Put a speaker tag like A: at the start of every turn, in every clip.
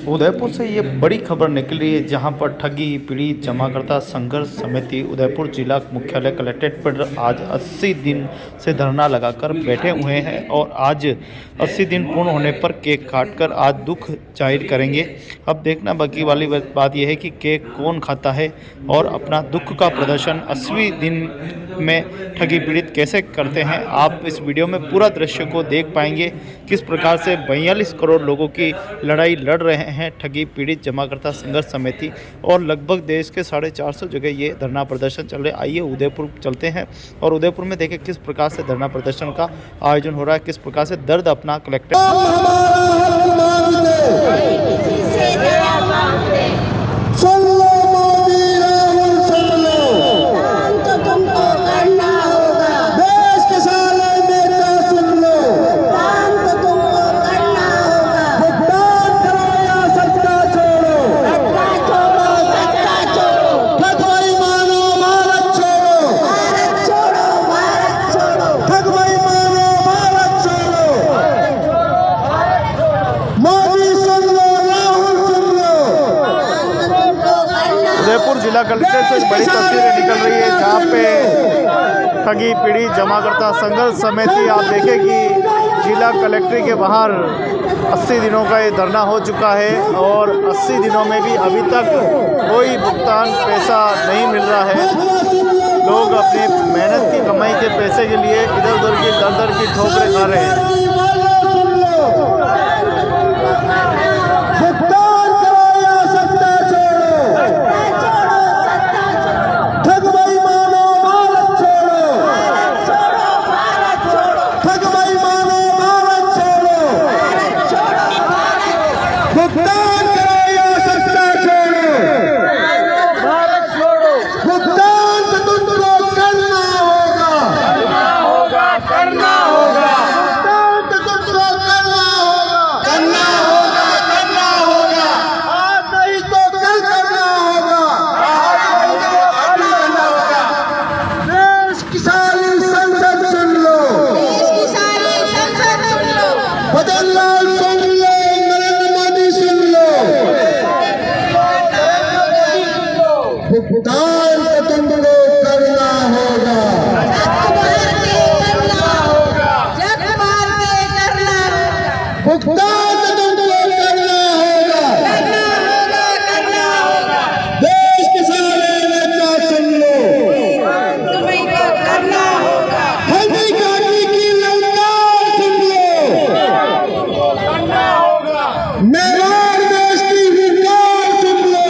A: उदयपुर से ये बड़ी खबर निकल रही है, जहां पर ठगी पीड़ित जमाकर्ता संघर्ष समिति उदयपुर जिला मुख्यालय कलेक्ट्रेट पर आज 80 दिन से धरना लगाकर बैठे हुए हैं और आज 80 दिन पूर्ण होने पर केक काटकर आज दुख जाहिर करेंगे। अब देखना बाकी वाली बात यह है कि केक कौन खाता है और अपना दुख का प्रदर्शन 80 दिन में ठगी पीड़ित कैसे करते हैं। आप इस वीडियो में पूरा दृश्य को देख पाएंगे, किस प्रकार से 42 करोड़ लोगों की लड़ाई लड़ रहे हैं ठगी पीड़ित जमाकर्ता संघर्ष समिति और लगभग देश के 450 जगह ये धरना प्रदर्शन चल रहे। आइए उदयपुर चलते हैं और उदयपुर में देखें किस प्रकार से धरना प्रदर्शन का आयोजन हो रहा है, किस प्रकार से दर्द अपना कलेक्टर उदयपुर जिला कलेक्ट्रेट से बड़ी तस्वीरें निकल रही है, जहाँ पे ठगी पीड़ित जमाकर्ता संघर्ष समिति आप देखें कि जिला कलेक्ट्रेट के बाहर 80 दिनों का ये धरना हो चुका है और 80 दिनों में भी अभी तक कोई भुगतान पैसा नहीं मिल रहा है। लोग अपनी मेहनत की कमाई के पैसे के लिए इधर उधर की दर की ठोकरें खा रहे हैं।
B: भुगतान करो या सत्ता छोड़ो, भारत छोड़ो। भुगतान तो तुमको करना होगा, करना होगा। भुगतान तो तुमको करना होगा। आज नहीं तो कल करना होगा। देश की सारी संसद सुन लो, बदलाव सुन लो, भुगतान तो तुमको करना होगा। भुगतान तो तुमको करना होगा। देश के सारे नेता सुन लो, हल्दी घाटी की ललकार सुन लो, मेवाड़ देश की हुंकार सुन लो।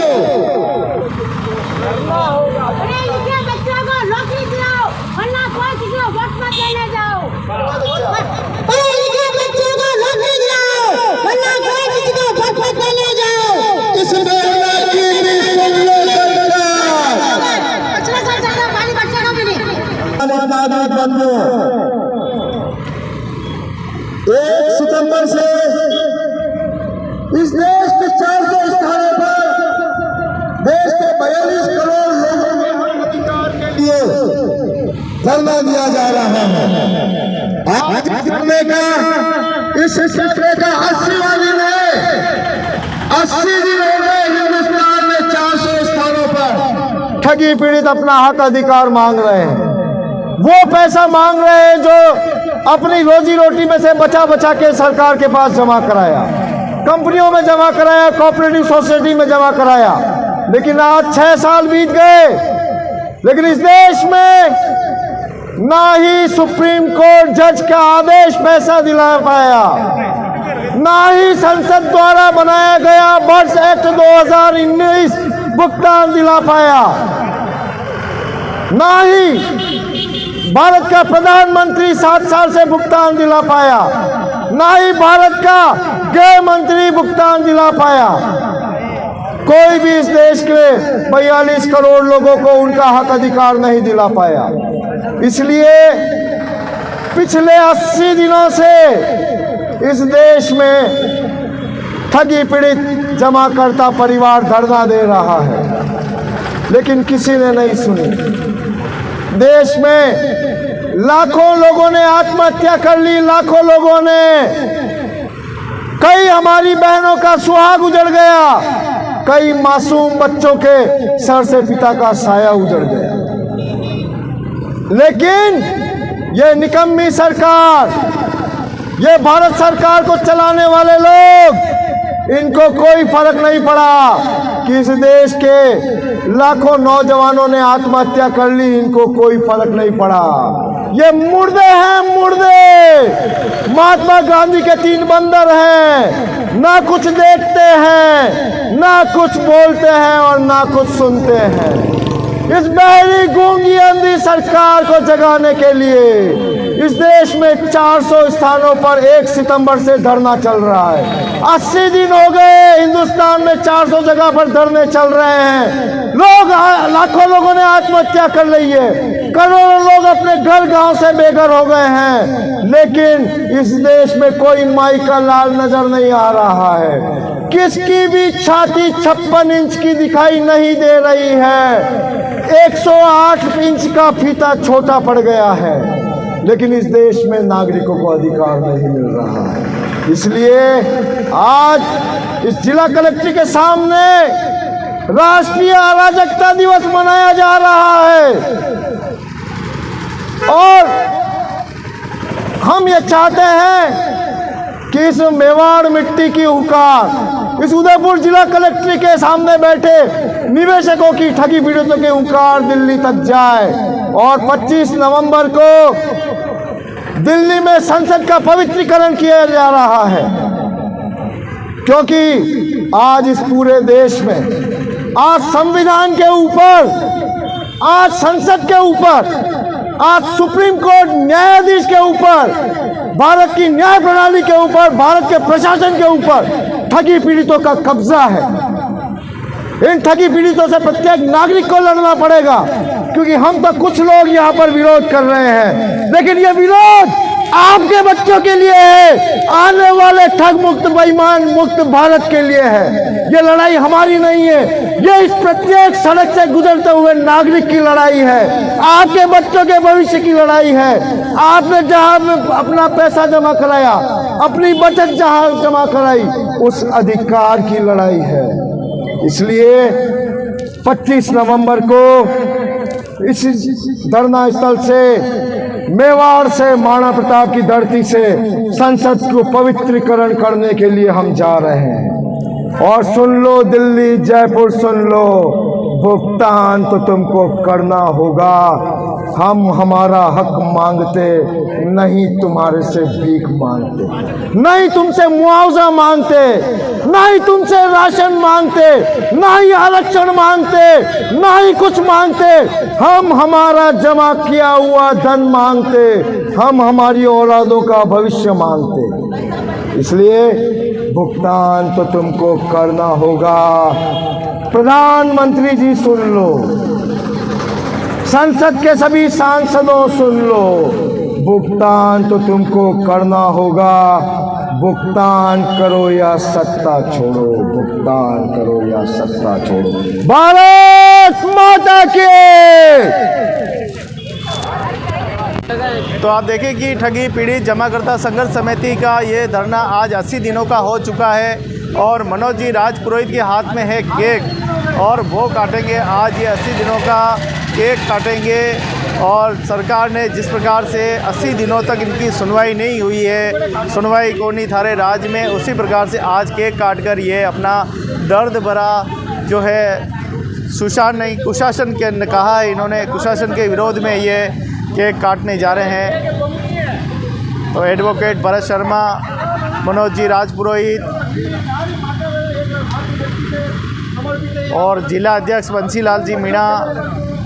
B: बंधु 1 सितंबर से इस देश के 400 स्थानों पर देश के 42 करोड़ लोगों के अधिकार के लिए धरना दिया जा रहा है। आज धरने का इस सिलसिले का 80वां दिन है। 80 दिन हो गए हिंदुस्तान में 400 स्थानों पर ठगी पीड़ित अपना हक अधिकार मांग रहे हैं। वो पैसा मांग रहे हैं जो अपनी रोजी रोटी में से बचा के सरकार के पास जमा कराया, कंपनियों में जमा कराया, कोऑपरेटिव सोसाइटी में जमा कराया। लेकिन आज 6 साल बीत गए, लेकिन इस देश में ना ही सुप्रीम कोर्ट जज का आदेश पैसा दिला पाया, ना ही संसद द्वारा बनाया गया वर्ष एक्ट 2019 भुगतान दिला पाया, ना ही भारत का प्रधानमंत्री 7 साल से भुगतान दिला पाया, ना ही भारत का गृह मंत्री भुगतान दिला पाया। कोई भी इस देश के 42 करोड़ लोगों को उनका हक अधिकार नहीं दिला पाया। इसलिए पिछले 80 दिनों से इस देश में ठगी पीड़ित जमाकर्ता परिवार धरना दे रहा है, लेकिन किसी ने नहीं सुनी। देश में लाखों लोगों ने आत्महत्या कर ली, लाखों लोगों ने कई हमारी बहनों का सुहाग उजड़ गया, कई मासूम बच्चों के सर से पिता का साया उजड़ गया। लेकिन ये निकम्मी सरकार, ये भारत सरकार को चलाने वाले लोग, इनको कोई फर्क नहीं पड़ा कि इस देश के लाखों नौजवानों ने आत्महत्या कर ली, इनको कोई फर्क नहीं पड़ा। ये मुर्दे हैं, मुर्दे। महात्मा गांधी के 3 बंदर हैं, ना कुछ देखते हैं, ना कुछ बोलते हैं और ना कुछ सुनते हैं। इस बहरी गूंगी अंधी सरकार को जगाने के लिए इस देश में 400 स्थानों पर 1 सितंबर से धरना चल रहा है। 80 दिन हो गए हिंदुस्तान में 400 जगह पर धरने चल रहे हैं। लाखों लोगों ने आत्महत्या कर ली है, करोड़ों लोग अपने घर गांव से बेघर हो गए हैं, लेकिन इस देश में कोई माई का लाल नजर नहीं आ रहा है। किसकी भी छाती 56 इंच की दिखाई नहीं दे रही है। 108 इंच का फीता छोटा पड़ गया है, लेकिन इस देश में नागरिकों को अधिकार नहीं मिल रहा है। इसलिए आज इस जिला कलेक्टर के सामने राष्ट्रीय अराजकता दिवस मनाया जा रहा है और हम ये चाहते हैं कि इस मेवाड़ मिट्टी की हुंकार, इस उदयपुर जिला कलेक्टर के सामने बैठे निवेशकों की ठगी पीड़ितों की हुंकार दिल्ली तक जाए और 25 नवंबर को दिल्ली में संसद का पवित्रीकरण किया जा रहा है। क्योंकि आज इस पूरे देश में, आज संविधान के ऊपर, आज संसद के ऊपर, आज सुप्रीम कोर्ट न्यायाधीश के ऊपर, भारत की न्याय प्रणाली के ऊपर, भारत के प्रशासन के ऊपर ठगी पीड़ितों का कब्जा है। इन ठगी पीड़ितों से प्रत्येक नागरिक को लड़ना पड़ेगा, क्योंकि हम तो कुछ लोग यहाँ पर विरोध कर रहे हैं, लेकिन ये विरोध आपके बच्चों के लिए है, आने वाले ठग मुक्त बेईमान मुक्त भारत के लिए है। ये लड़ाई हमारी नहीं है, ये इस प्रत्येक सड़क से गुजरते हुए नागरिक की लड़ाई है, आपके बच्चों के भविष्य की लड़ाई है। आपने जहां अपना पैसा जमा कराया, अपनी बचत जहां जमा कराई, उस अधिकार की लड़ाई है। इसलिए 25 नवंबर को इस धरना स्थल से, मेवाड़ से, महाराणा प्रताप की धरती से संसद को पवित्रीकरण करने के लिए हम जा रहे हैं। और सुन लो दिल्ली, जयपुर, सुन लो, भुगतान तो तुमको करना होगा। हम हमारा हक मांगते नहीं, तुम्हारे से भीख मांगते, नहीं तुमसे मुआवजा मांगते, नहीं तुमसे राशन मांगते, नहीं आरक्षण मांगते, नहीं कुछ मांगते। हम हमारा जमा किया हुआ धन मांगते, हम हमारी औलादों का भविष्य मांगते। इसलिए भुगतान तो तुमको करना होगा। प्रधानमंत्री जी सुन लो, संसद के सभी सांसदों सुन लो, भुगतान तो तुमको करना होगा। भुगतान करो या सत्ता छोड़ो, भुगतान करो या सत्ता छोड़ो। भारत माता की।
A: तो आप देखें कि ठगी पीड़ित जमाकर्ता संघर्ष समिति का ये धरना आज 80 दिनों का हो चुका है और मनोज जी राजपुरोहित के हाथ में है केक और वो काटेंगे आज ये 80 दिनों का केक काटेंगे। और सरकार ने जिस प्रकार से 80 दिनों तक इनकी सुनवाई नहीं हुई है, सुनवाई को नहीं थारे राज्य में, उसी प्रकार से आज केक काटकर ये अपना दर्द भरा जो है कुशासन के कहा है इन्होंने, कुशासन के विरोध में ये केक काटने जा रहे हैं। तो एडवोकेट भरत शर्मा, मनोज जी राजपुरोहित और जिला अध्यक्ष बंसीलाल जी मीणा,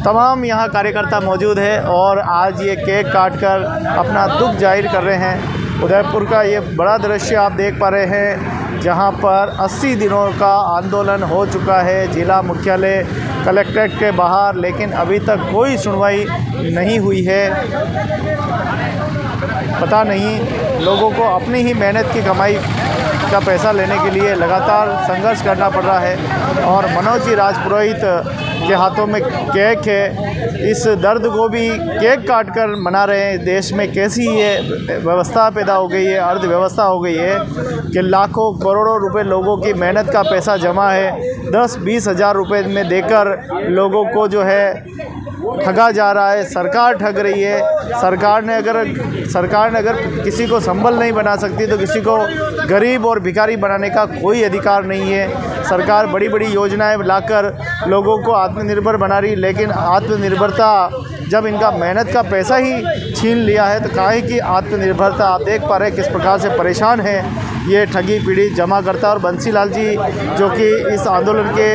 A: तमाम यहाँ कार्यकर्ता मौजूद है और आज ये केक काटकर अपना दुख जाहिर कर रहे हैं। उदयपुर का ये बड़ा दृश्य आप देख पा रहे हैं, जहाँ पर 80 दिनों का आंदोलन हो चुका है जिला मुख्यालय कलेक्ट्रेट के बाहर, लेकिन अभी तक कोई सुनवाई नहीं हुई है। पता नहीं, लोगों को अपनी ही मेहनत की कमाई का पैसा लेने के लिए लगातार संघर्ष करना पड़ रहा है। और मनोज जी राजपुरोहित के हाथों में केक है। इस दर्द को भी केक काट कर मना रहे हैं। देश में कैसी ये व्यवस्था पैदा हो गई है, अर्थव्यवस्था हो गई है कि लाखों करोड़ों रुपए लोगों की मेहनत का पैसा जमा है, 10-20 हज़ार रुपये में देकर लोगों को जो है ठगा जा रहा है। सरकार ठग रही है। सरकार ने अगर किसी को संबल नहीं बना सकती तो किसी को गरीब और भिखारी बनाने का कोई अधिकार नहीं है। सरकार बड़ी बड़ी योजनाएं लाकर लोगों को आत्मनिर्भर बना रही, लेकिन आत्मनिर्भरता जब इनका मेहनत का पैसा ही छीन लिया है तो काहे की आत्मनिर्भरता। आप देख पा रहे हैं किस प्रकार से परेशान है ये ठगी पीड़ित जमाकर्ता। और बंसीलाल जी जो कि इस आंदोलन के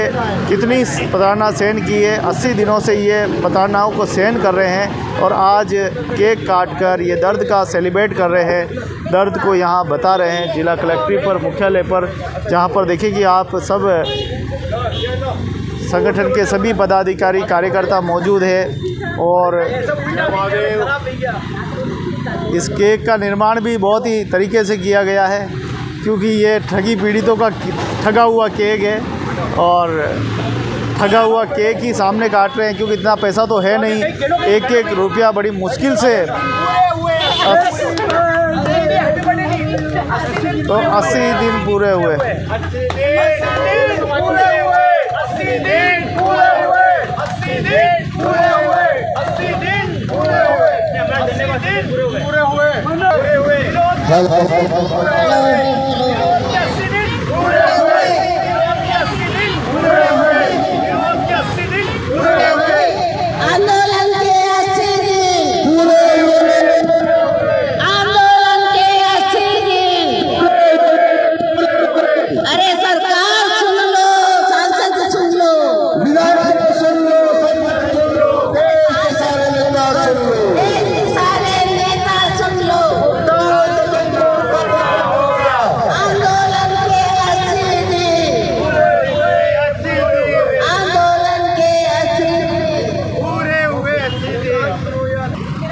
A: कितनी प्रताड़ना सहन की है, 80 दिनों से ये प्रताड़नाओं को सहन कर रहे हैं और आज केक काट कर ये दर्द का सेलिब्रेट कर रहे हैं, दर्द को यहाँ बता रहे हैं जिला कलेक्ट्रेट पर, मुख्यालय पर, जहाँ पर देखिए कि आप सब संगठन के सभी पदाधिकारी कार्यकर्ता मौजूद है। और इस केक का निर्माण भी बहुत ही तरीके से किया गया है क्योंकि ये ठगी पीड़ितों का ठगा हुआ केक है और ठगा हुआ केक ही सामने काट रहे हैं क्योंकि इतना पैसा तो है नहीं। एक एक रुपया बड़ी मुश्किल से तो 80 दिन पूरे हुए।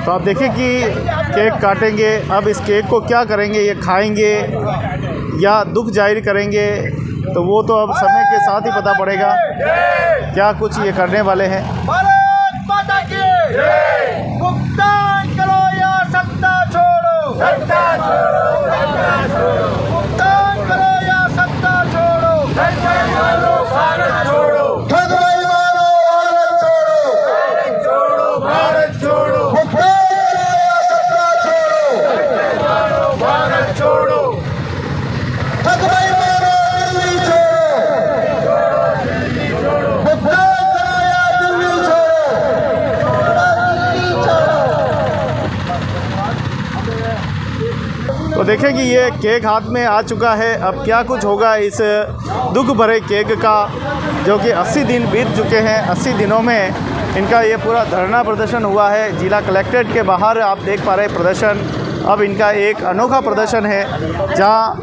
A: तो आप देखिए कि केक काटेंगे। अब इस केक को क्या करेंगे, ये खाएंगे या दुख जाहिर करेंगे, तो वो तो अब समय के साथ ही पता पड़ेगा क्या कुछ ये करने वाले हैं।
B: भारत माता की जय। भुगतान करो या सत्ता छोड़ो, सत्ता छोड़ो, सत्ता छोड़ो। भुगतान करो या सत्ता छोड़ो, सत्ता छोड़ो, भारत छोड़ो। ठगवाई मारो, भारत छोड़ो, भारत छोड़ो, भारत छोड़ो। भुगतान करो या सत्ता छोड़ो, सत्ता मारो, भारत छोड़ो। ठगवाई मारो, दिल्ली छोड़ो, दिल्ली छोड़ो। भुगतान करो या दिल्ली छोड़ो।
A: तो देखें कि ये केक हाथ में आ चुका है। अब क्या कुछ होगा इस दुख भरे केक का, जो कि 80 दिन बीत चुके हैं। 80 दिनों में इनका ये पूरा धरना प्रदर्शन हुआ है जिला कलेक्ट्रेट के बाहर। आप देख पा रहे हैं प्रदर्शन। अब इनका एक अनोखा प्रदर्शन है जहां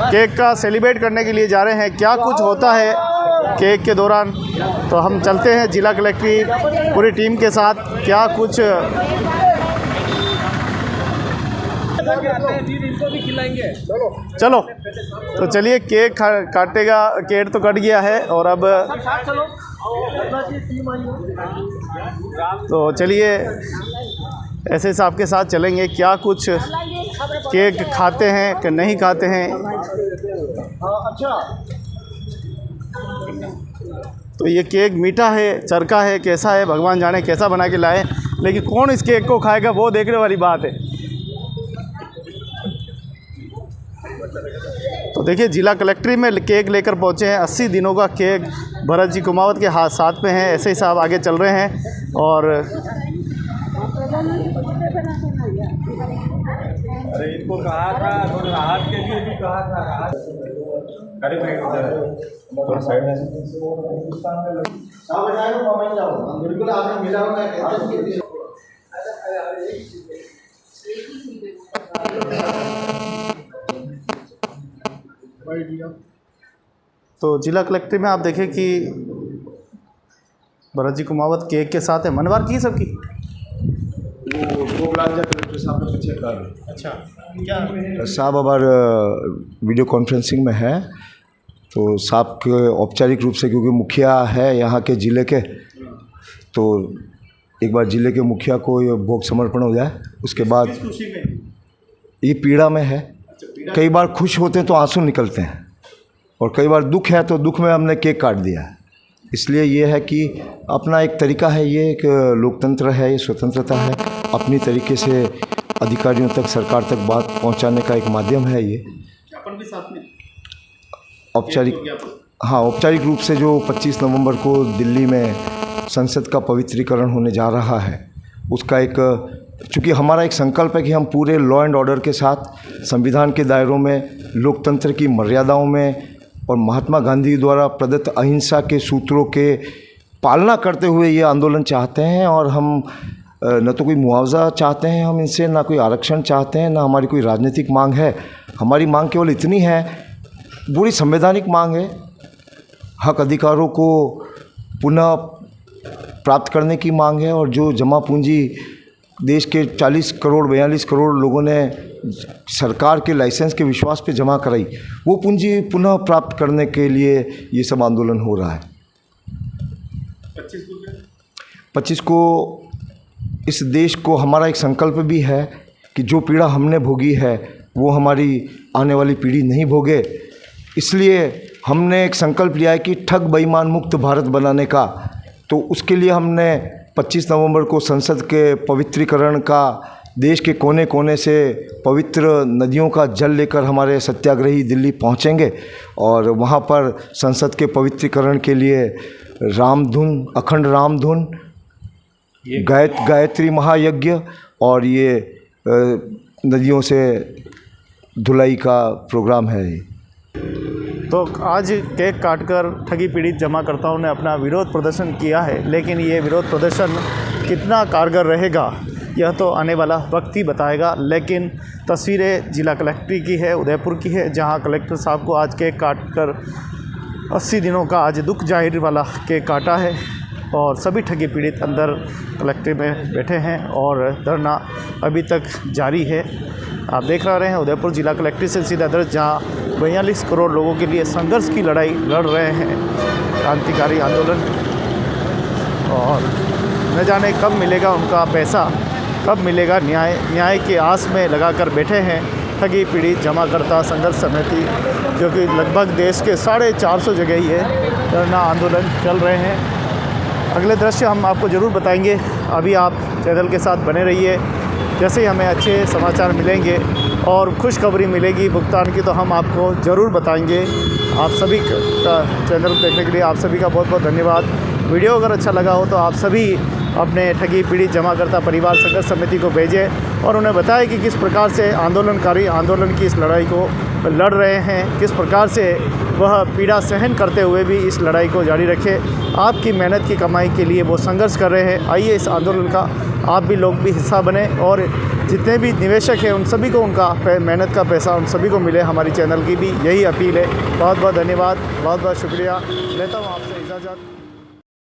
A: केक का सेलिब्रेट करने के लिए जा रहे हैं। क्या कुछ होता है केक के दौरान, तो हम चलते हैं जिला कलेक्ट्रेट पूरी टीम के साथ। क्या कुछ
C: इनको भी खिलाएंगे।
A: चलो तो चलिए, केक काटेगा। केक तो कट गया है और अब तो चलिए ऐसे से आपके साथ चलेंगे। क्या कुछ केक खाते हैं कि नहीं खाते हैं, तो ये केक मीठा है, चरका है, कैसा है भगवान जाने, कैसा बना के लाए। लेकिन कौन इस केक को खाएगा वो देखने वाली बात है। तो देखिए जिला कलेक्ट्रेट में केक लेकर पहुंचे हैं। 80 दिनों का केक भरत जी कुमावत के हाथ साथ में है। ऐसे ही साहब आगे चल रहे हैं और
C: अरे इनको कहा था, राहत के लिए भी कहा था। थोड़ा साइड में
B: बिल्कुल आपने मिला होगा।
A: तो जिला कलेक्ट्रेट में आप देखें कि भरत जी कुमावत केक के साथ है। मनवार की सबकी
D: वो कलेक्टर साहब ने पीछे कर।
A: अच्छा, क्या
D: साहब अब वीडियो कॉन्फ्रेंसिंग में है,
B: तो साहब के औपचारिक रूप से, क्योंकि मुखिया है यहाँ के ज़िले के, तो एक बार ज़िले के मुखिया को ये भोग समर्पण हो जाए, उसके बाद ये पीड़ा में है। कई बार खुश होते हैं तो आंसू निकलते हैं, और कई बार दुख है तो दुख में हमने केक काट दिया है। इसलिए ये है कि अपना एक तरीका है, ये एक लोकतंत्र है, ये स्वतंत्रता है, अपनी तरीके से अधिकारियों तक, सरकार तक बात पहुंचाने का एक माध्यम है ये।
A: ज्ञापन भी साथ में
B: औपचारिक रूप से जो 25 नवंबर को दिल्ली में संसद का पवित्रीकरण होने जा रहा है, उसका एक, चूँकि हमारा एक संकल्प है कि हम पूरे लॉ एंड ऑर्डर के साथ संविधान के दायरों में, लोकतंत्र की मर्यादाओं में और महात्मा गांधी द्वारा प्रदत्त अहिंसा के सूत्रों के पालना करते हुए ये आंदोलन चाहते हैं। और हम न तो कोई मुआवजा चाहते हैं हम इनसे, ना कोई आरक्षण चाहते हैं, ना हमारी कोई राजनीतिक मांग है। हमारी मांग केवल इतनी है, पूरी संवैधानिक मांग है, हक अधिकारों को पुनः प्राप्त करने की मांग है। और जो जमा पूंजी देश के 40 करोड़ 42 करोड़ लोगों ने सरकार के लाइसेंस के विश्वास पे जमा कराई, वो पूंजी पुनः प्राप्त करने के लिए ये सब आंदोलन हो रहा है। 25 को इस देश को हमारा एक संकल्प भी है कि जो पीड़ा हमने भोगी है वो हमारी आने वाली पीढ़ी नहीं भोगे। इसलिए हमने एक संकल्प लिया है कि ठग बेईमान मुक्त भारत बनाने का। तो उसके लिए हमने 25 नवंबर को संसद के पवित्रीकरण का, देश के कोने कोने से पवित्र नदियों का जल लेकर हमारे सत्याग्रही दिल्ली पहुंचेंगे, और वहां पर संसद के पवित्रीकरण के लिए रामधुन, अखंड रामधुन, गायत्री महायज्ञ और ये नदियों से धुलाई का प्रोग्राम है।
A: तो आज केक काटकर ठगी पीड़ित जमाकर्ताओं ने अपना विरोध प्रदर्शन किया है, लेकिन ये विरोध प्रदर्शन कितना कारगर रहेगा यह तो आने वाला वक्त ही बताएगा। लेकिन तस्वीरें जिला कलेक्ट्री की है, उदयपुर की है, जहां कलेक्टर साहब को आज केक काटकर 80 दिनों का आज दुख जाहिर वाला केक काटा है, और सभी ठगी पीड़ित अंदर कलेक्ट्रेट में बैठे हैं और धरना अभी तक जारी है। आप देख रहे हैं उदयपुर जिला कलेक्ट्रेट से सीधा दर्ज, जहाँ 42 करोड़ लोगों के लिए संघर्ष की लड़ाई लड़ रहे हैं, क्रांतिकारी आंदोलन। और न जाने कब मिलेगा उनका पैसा, कब मिलेगा न्याय, न्याय की आस में लगाकर बैठे हैं ठगी पीड़ित जमाकर्ता संघर्ष समिति, जो कि लगभग देश के 450 जगह ही है धरना आंदोलन चल रहे हैं। अगले दृश्य हम आपको ज़रूर बताएंगे। अभी आप चैनल के साथ बने रहिए। जैसे ही हमें अच्छे समाचार मिलेंगे और खुशखबरी मिलेगी भुगतान की, तो हम आपको ज़रूर बताएंगे। आप सभी का चैनल देखने के लिए आप सभी का बहुत बहुत धन्यवाद। वीडियो अगर अच्छा लगा हो तो आप सभी अपने ठगी पीड़ित जमाकर्ता परिवार संघर्ष समिति को भेजें और उन्हें बताएं कि किस प्रकार से आंदोलनकारी आंदोलन की इस लड़ाई को लड़ रहे हैं, किस प्रकार से वह पीड़ा सहन करते हुए भी इस लड़ाई को जारी रखें। आपकी मेहनत की कमाई के लिए वो संघर्ष कर रहे हैं। आइए इस आंदोलन का आप भी लोग भी हिस्सा बने, और जितने भी निवेशक हैं उन सभी को उनका मेहनत का पैसा उन सभी को मिले। हमारी चैनल की भी यही अपील है। बहुत बहुत धन्यवाद, बहुत बहुत शुक्रिया। लेता हूँ आपसे इजाज़त।